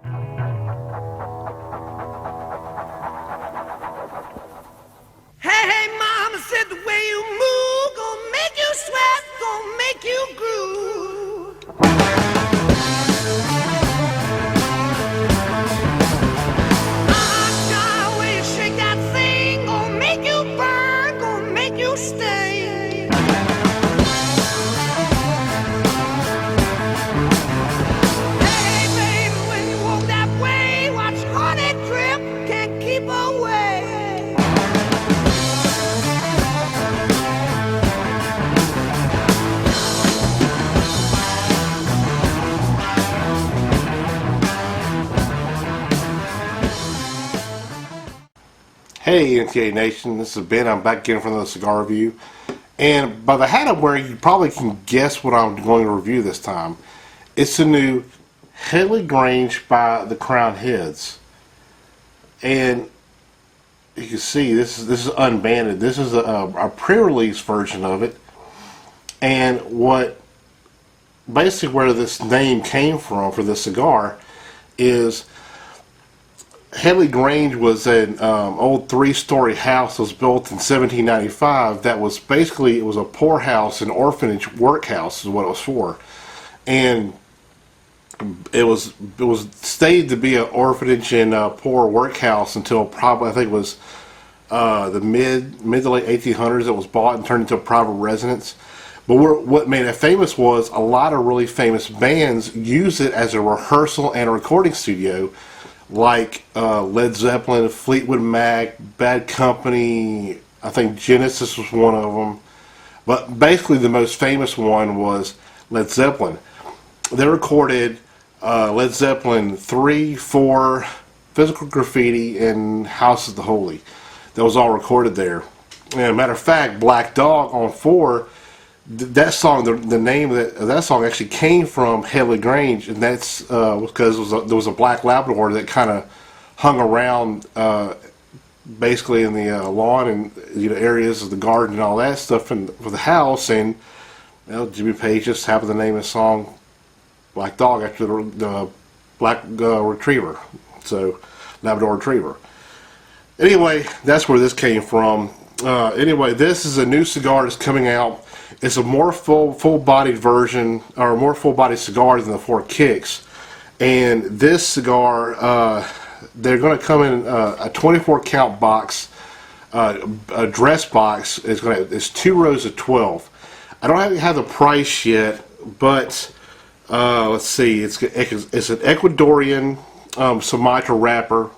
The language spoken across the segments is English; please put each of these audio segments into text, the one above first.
Hey, hey, mama said the way you move gonna make you sweat, gonna make you groove. Child, way you shake that thing gonna make you burn, gonna make you stay. Hey, baby, when you walk that way, watch honey drip, can't keep away. Hey NTA Nation, this is Ben. I'm back again from the cigar review. And by the hat I'm wearing, you probably can guess what I'm going to review this time. It's the new Headley Grange by the Crown Heads. And you can see this is unbanded. This is a pre-release version of it. And what basically where this name came from for this cigar is Headley Grange was an old three-story house that was built in 1795 that was basically, it was a poorhouse, an orphanage workhouse is what it was for. And it was stated to be an orphanage and a poor workhouse until probably, I think it was the mid to late 1800s it was bought and turned into a private residence. But what made it famous was a lot of really famous bands used it as a rehearsal and a recording studio, like Led Zeppelin, Fleetwood Mac, Bad Company, I think Genesis was one of them. But basically the most famous one was Led Zeppelin. They recorded Led Zeppelin 3, 4, Physical Graffiti, and House of the Holy. That was all recorded there. And as a matter of fact, Black Dog on 4, that song, the name of that song actually came from Headley Grange, and that's because there was a black Labrador that kind of hung around basically in the lawn and areas of the garden and all that stuff for the house, and Jimmy Page just happened to name his song Black Dog after the black retriever, so Labrador Retriever. Anyway, that's where this came from. Anyway, this is a new cigar that's coming out. It's a more full-bodied version, or a more full-bodied cigar than the Four Kicks. And this cigar, they're going to come in a 24-count box, a dress box. It's 2 rows of 12. I don't have the price yet, but let's see. It's an Ecuadorian Sumatra wrapper.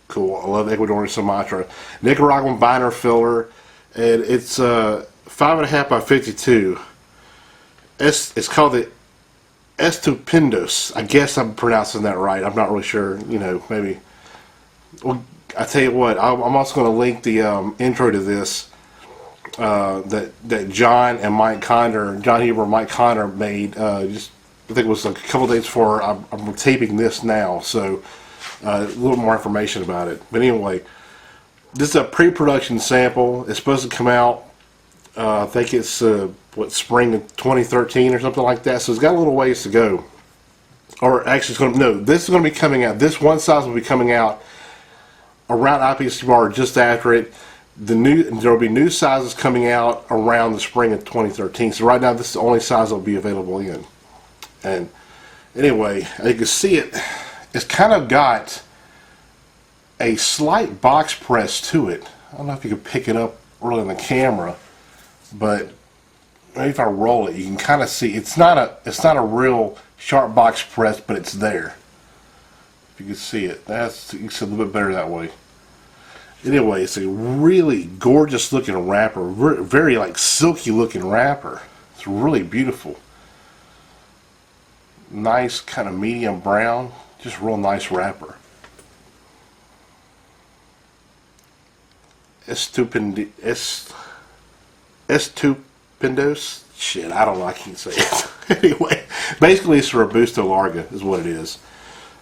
Cool. I love Ecuadorian Sumatra. Nicaraguan binder filler, and it's 5.5 by 52. It's called the Estupendos. I guess I'm pronouncing that right. I'm not really sure. Maybe. Well, I tell you what. I'm also going to link the intro to this that John and Mike Conder, John Huber and Mike Conder made. Just I think it was like a couple days before I'm taping this now. So a little more information about it. But anyway, this is a pre-production sample. It's supposed to come out. I think it's spring of 2013 or something like that. So it's got a little ways to go. Or actually, this is going to be coming out. This one size will be coming out around IPC bar just after it. There will be new sizes coming out around the spring of 2013. So right now, this is the only size that will be available in. And anyway, you can see it. It's kind of got a slight box press to it. I don't know if you can pick it up really in the camera. But maybe if I roll it, you can kind of see it's not a real sharp box press, but it's there. If you can see it, you can see a little bit better that way. Anyway, it's a really gorgeous looking wrapper, very like silky looking wrapper. It's really beautiful. Nice kind of medium brown, just real nice wrapper. Estupendos? Shit, I don't know, I can't say it. Anyway, basically it's a Robusto Larga is what it is.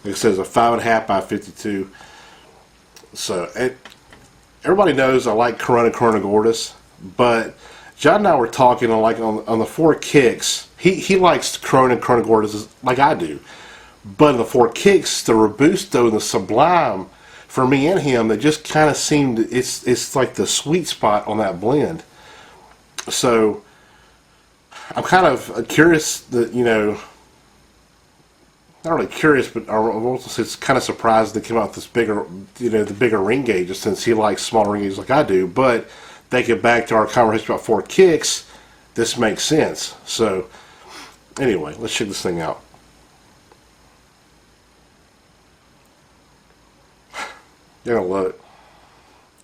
Like it says, a 5.5 by 52. So, everybody knows I like Corona Gordis, but John and I were talking on the Four Kicks. He likes Corona Gordis like I do. But in the Four Kicks, the Robusto and the Sublime, for me and him, it just kind of seemed, it's like the sweet spot on that blend. So I'm kind of curious that, not really curious, but it's kind of surprised they came out with this bigger, the bigger ring gauges, since he likes smaller ring gauges like I do. But thinking back to our conversation about Four Kicks, this makes sense. So anyway, let's check this thing out. You're gonna love it.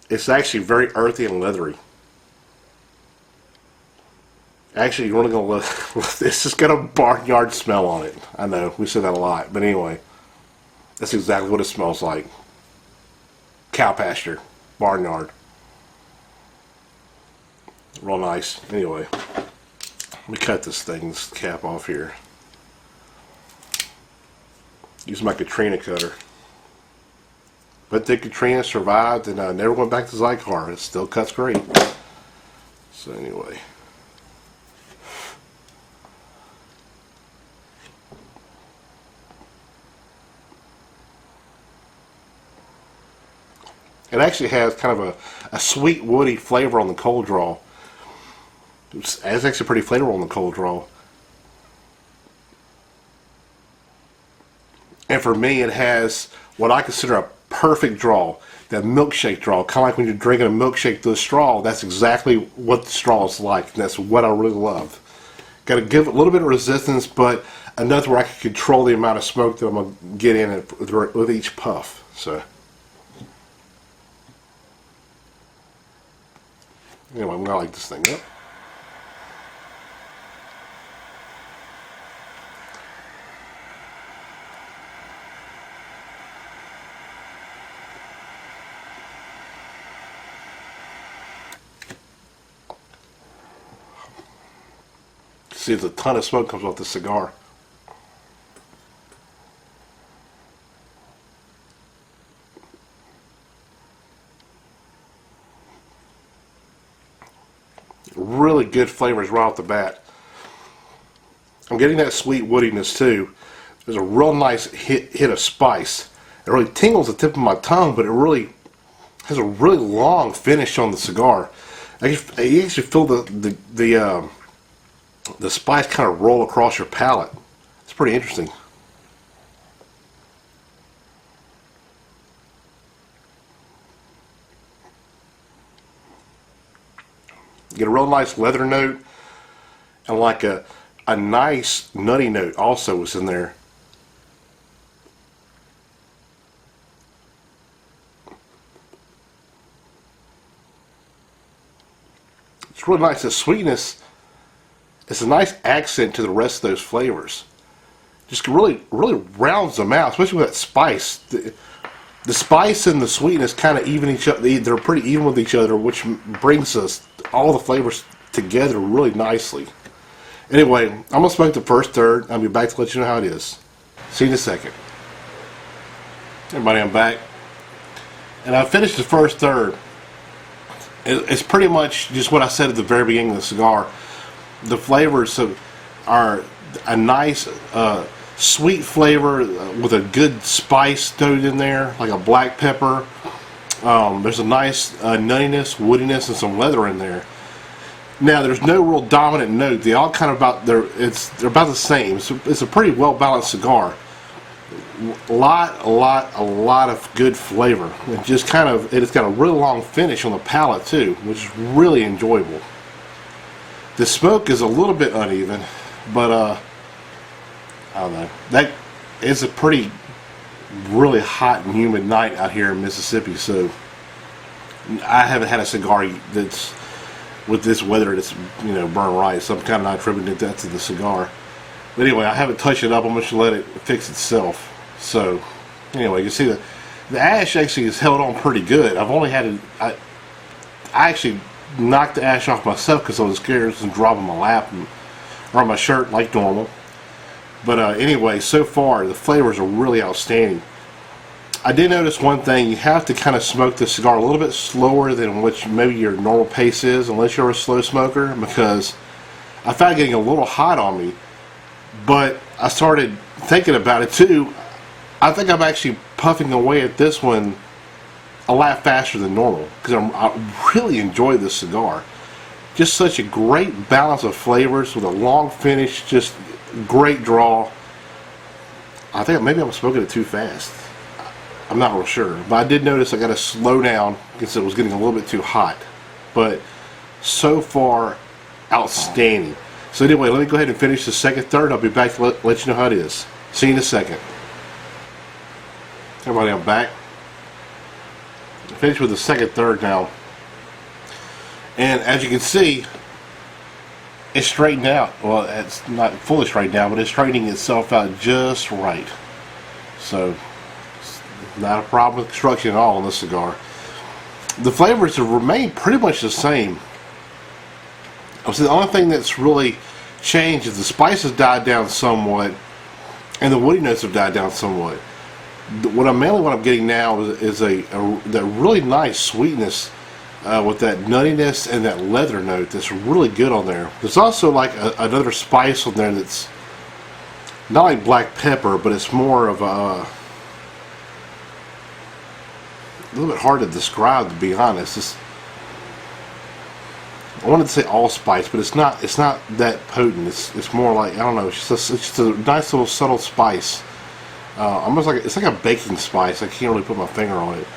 It's actually very earthy and leathery. Actually, you're really gonna love this. It's got a barnyard smell on it. I know we say that a lot, but anyway, that's exactly what it smells like. Cow pasture, barnyard. Real nice. Anyway, let me cut this cap off here. Use my Katrina cutter. But the Katrina survived and never went back to Zycar. It still cuts great. So anyway. It actually has kind of a sweet woody flavor on the cold draw. It's actually pretty flavorful on the cold draw. And for me, it has what I consider a perfect draw. That milkshake draw. Kind of like when you're drinking a milkshake through a straw. That's exactly what the straw is like. And that's what I really love. Got to give it a little bit of resistance, but enough where I can control the amount of smoke that I'm going to get in it with each puff. So anyway, I'm going to light this thing up. See, there's a ton of smoke comes off the cigar. Really good flavors right off the bat. I'm getting that sweet woodiness too. There's a real nice hit of spice. It really tingles the tip of my tongue, but it really has a really long finish on the cigar. You actually feel the spice kind of roll across your palate. It's pretty interesting. You get a real nice leather note, and like a nice nutty note also is in there. It's really nice. The sweetness, it's a nice accent to the rest of those flavors. Just really rounds them out, especially with that spice. The spice and the sweetness kind of even each other. They're pretty even with each other, which brings us all the flavors together really nicely. Anyway, I'm going to smoke the first third. I'll be back to let you know how it is. See you in a second. Everybody, I'm back. And I finished the first third. It's pretty much just what I said at the very beginning of the cigar. The flavors are a nice sweet flavor with a good spice note in there, like a black pepper. There's a nice nuttiness, woodiness, and some leather in there. Now, there's no real dominant note. They all kind of they're about the same. It's a pretty well balanced cigar. A lot of good flavor. It's got a really long finish on the palate too, which is really enjoyable. The smoke is a little bit uneven, but I don't know. That is a really hot and humid night out here in Mississippi, so I haven't had a cigar that's with this weather that's burned right. So I'm kind of not attributing that to the cigar. But anyway, I haven't touched it up. I'm just let it fix itself. So anyway, you can see the ash actually is held on pretty good. I've only had I actually knocked the ash off myself because I was scared to drop on my lap or on my shirt like normal. But anyway, so far the flavors are really outstanding. I did notice one thing. You have to kind of smoke the cigar a little bit slower than what maybe your normal pace is, unless you're a slow smoker, because I found it getting a little hot on me. But I started thinking about it too. I think I'm actually puffing away at this one a lot faster than normal because I really enjoy this cigar. Just such a great balance of flavors with a long finish, just great draw. I think maybe I'm smoking it too fast. I'm not real sure, but I did notice I got to slow down because it was getting a little bit too hot. But so far, outstanding. So anyway, let me go ahead and finish the second third. I'll be back to let you know how it is. See you in a second. Everybody, I'm back. Finished with the second third now. And as you can see, it's straightened out. Well, it's not fully straightened out, but it's straightening itself out just right. So, not a problem with construction at all on this cigar. The flavors have remained pretty much the same. So the only thing that's really changed is the spices died down somewhat, and the woody notes have died down somewhat. What I'm getting now is that really nice sweetness with that nuttiness and that leather note that's really good on there. There's also like another spice on there that's not like black pepper, but it's more of a little bit hard to describe, to be honest. I wanted to say allspice, but it's not that potent. It's more like, I don't know, it's just a nice little subtle spice. Almost like it's like a baking spice. I can't really put my finger on it.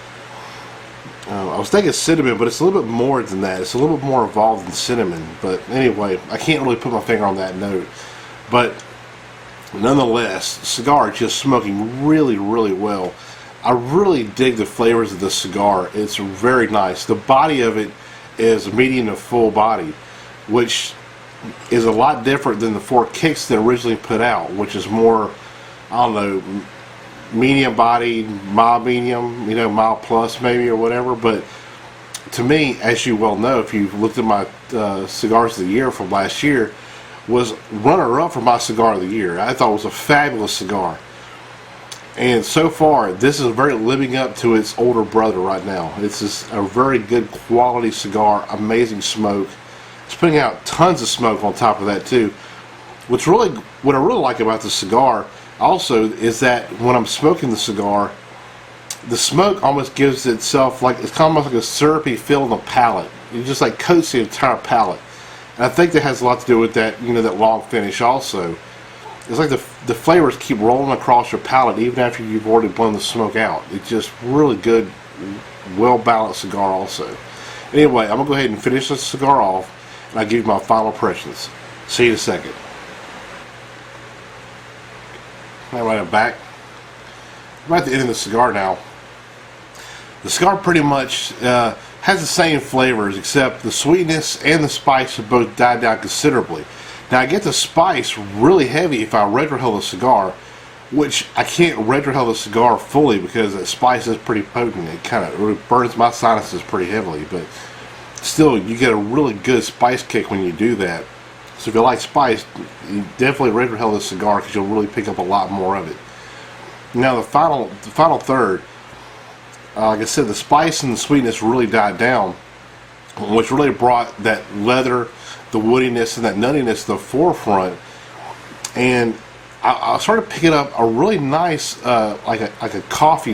I was thinking cinnamon, but it's a little bit more than that. It's a little bit more evolved than cinnamon. But anyway, I can't really put my finger on that note. But nonetheless, the cigar is just smoking really, really well. I really dig the flavors of this cigar. It's very nice. The body of it is medium to full body, which is a lot different than the 4 kicks that originally put out, which is more, I don't know, medium body, mild medium, mild plus maybe or whatever. But to me, as you well know, if you've looked at my cigars of the year from last year, was runner-up for my cigar of the year. I thought it was a fabulous cigar. And so far, this is very living up to its older brother right now. It's just a very good quality cigar, amazing smoke. It's putting out tons of smoke on top of that too. What I really like about the cigar also is that when I'm smoking the cigar, the smoke almost gives itself it's almost like a syrupy feel in the palate. It just like coats the entire palate. And I think that has a lot to do with that, that long finish also. It's like the flavors keep rolling across your palate even after you've already blown the smoke out. It's just really good, well-balanced cigar also. Anyway, I'm going to go ahead and finish this cigar off, and I'll give you my final impressions. See you in a second. Alright, I'm back. I'm at the end of the cigar now. The cigar pretty much has the same flavors, except the sweetness and the spice have both died down considerably. Now I get the spice really heavy if I retrohale the cigar, which I can't retrohale the cigar fully because the spice is pretty potent. It kind of really burns my sinuses pretty heavily, but still you get a really good spice kick when you do that. So if you like spice, you definitely retrohale the cigar because you'll really pick up a lot more of it. Now the final third, like I said, the spice and the sweetness really died down, which really brought that leather, the woodiness and that nuttiness to the forefront, and I started picking up a really nice like a coffee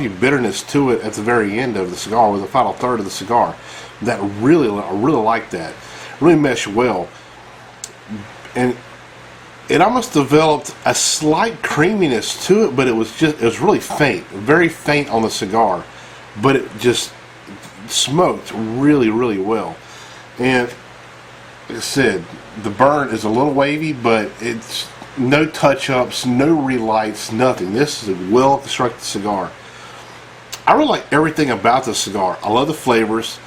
bitterness to it at the very end of the cigar, with the final third of the cigar. I really like that. Really meshed well, and it almost developed a slight creaminess to it, but it was really faint, very faint on the cigar, but it just smoked really, really well. And like I said, the burn is a little wavy, but it's no touch-ups, no relights, nothing. This is a well-constructed cigar. I really like everything about this cigar. I love the flavors.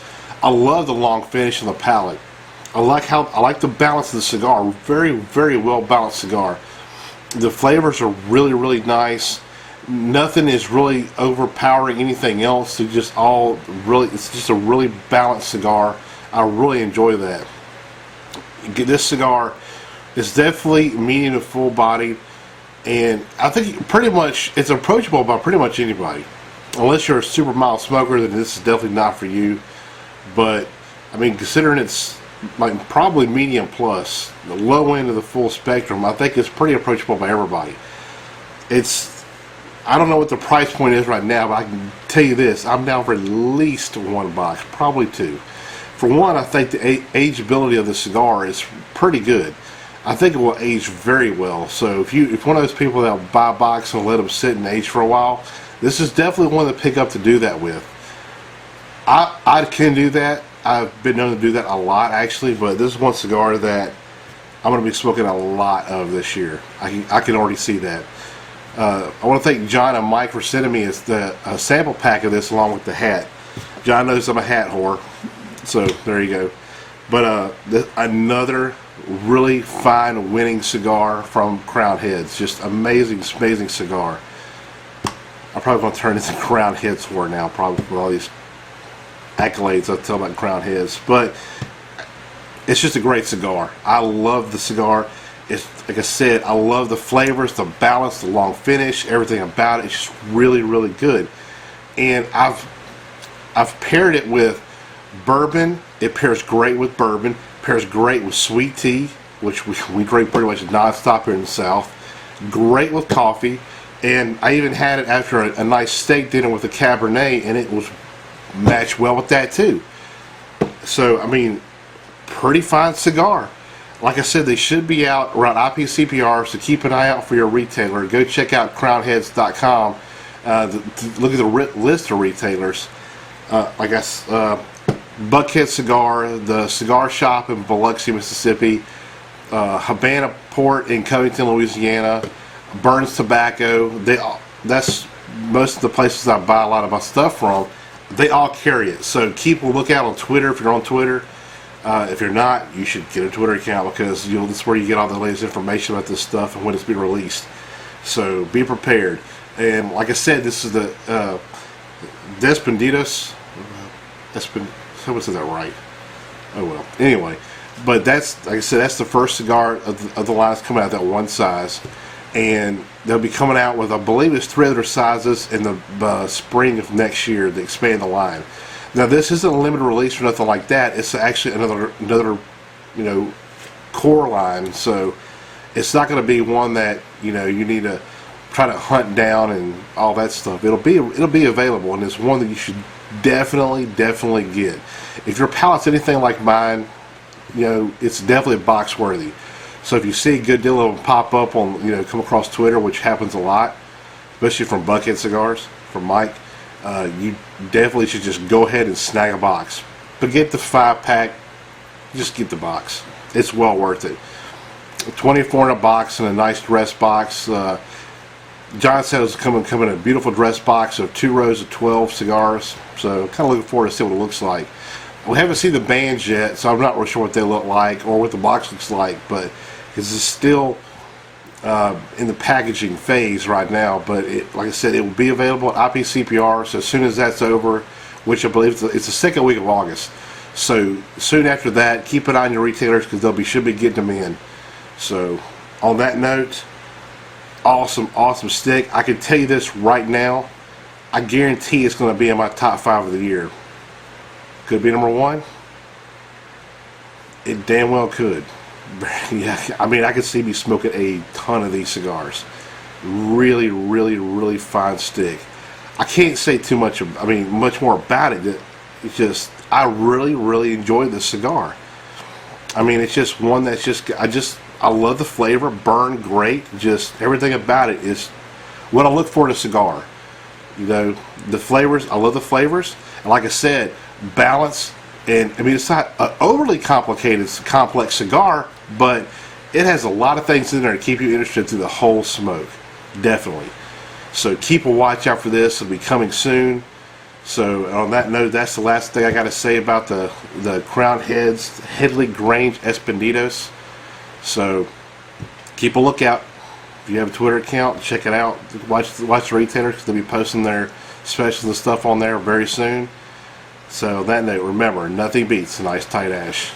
I love the long finish on the palate. I like the balance of the cigar. Very, very well-balanced cigar. The flavors are really, really nice. Nothing is really overpowering anything else. It's just a really balanced cigar. I really enjoy that. This cigar is definitely medium to full body, and I think pretty much it's approachable by pretty much anybody. Unless you're a super mild smoker, then this is definitely not for you. But I mean, considering it's like probably medium plus, the low end of the full spectrum. I think it's pretty approachable by everybody. I don't know what the price point is right now, but I can tell you this: I'm down for at least one box, probably two. For one, I think the ageability of the cigar is pretty good. I think it will age very well. So if one of those people that will buy a box and let them sit and age for a while, this is definitely one to pick up to do that with. I can do that. I've been known to do that a lot actually, but this is one cigar that I'm going to be smoking a lot of this year. I can already see that. I want to thank John and Mike for sending me a sample pack of this along with the hat. John knows I'm a hat whore, so there you go. But another really fine winning cigar from Crown Heads. Just amazing, amazing cigar. I'm probably going to turn into Crown Heads whore now, probably with all these accolades I tell about Crown Heads. But it's just a great cigar. I love the cigar. It's like I said, I love the flavors, the balance, the long finish, everything about it. It's just really, really good. And I've paired it with bourbon. It pairs great with bourbon. Pairs great with sweet tea, which we drink pretty much non-stop here in the South. Great with coffee. And I even had it after a nice steak dinner with a Cabernet, and it was matched well with that too. So, I mean, pretty fine cigar. Like I said, they should be out around IPCPR, so keep an eye out for your retailer. Go check out crownheads.com. Look at the list of retailers. Buckhead Cigar, the Cigar Shop in Biloxi, Mississippi, Havana Port in Covington, Louisiana, Burns Tobacco. That's most of the places I buy a lot of my stuff from. They all carry it. So keep a lookout on Twitter if you're on Twitter. If you're not, you should get a Twitter account because that's where you get all the latest information about this stuff and when it's being released. So be prepared. And like I said, this is the Despendidos. Someone said that right. Oh well. Anyway, but that's, like I said, that's the first cigar of the lines coming out that one size, and they'll be coming out with, I believe, it's 3 other sizes in the spring of next year to expand the line. Now this isn't a limited release or nothing like that. It's actually another core line, so it's not going to be one that you need to try to hunt down and all that stuff. It'll be available, and it's one that you should definitely get. If your palate's anything like mine, it's definitely box worthy. So if you see a good deal of them pop up on, come across Twitter, which happens a lot, especially from Buckhead Cigars, from Mike, you definitely should just go ahead and snag a box. Forget the 5-pack, just get the box. It's well worth it. 24 in a box and a nice dress box. John said it was coming in a beautiful dress box of 2 rows of 12 cigars. So kind of looking forward to see what it looks like. We haven't seen the bands yet, so I'm not really sure what they look like or what the box looks like, but this is still in the packaging phase right now. But like I said, it will be available at IPCPR. So as soon as that's over, which I believe it's the second week of August. So soon after that, keep an eye on your retailers because should be getting them in. So on that note, awesome stick. I can tell you this right now, I guarantee it's going to be in my top 5 of the year. Could it be number 1? It damn well could. Yeah, I mean, I could see me smoking a ton of these cigars. Really fine stick. I can't say too much. Much more about it. It's just I really enjoy this cigar. I mean, it's just one that's I love the flavor. Burn great. Just everything about it is what I look for in a cigar. The flavors. I love the flavors. And like I said, balance. And it's not an overly complicated, complex cigar, but it has a lot of things in there to keep you interested through the whole smoke. Definitely. So keep a watch out for this. It'll be coming soon. So on that note, that's the last thing I got to say about the Crown Heads Headley Grange Escondidos. So keep a lookout. If you have a Twitter account, check it out. Watch the retailers because they'll be posting their specials and stuff on there very soon. So on that note, remember, nothing beats a nice tight ash.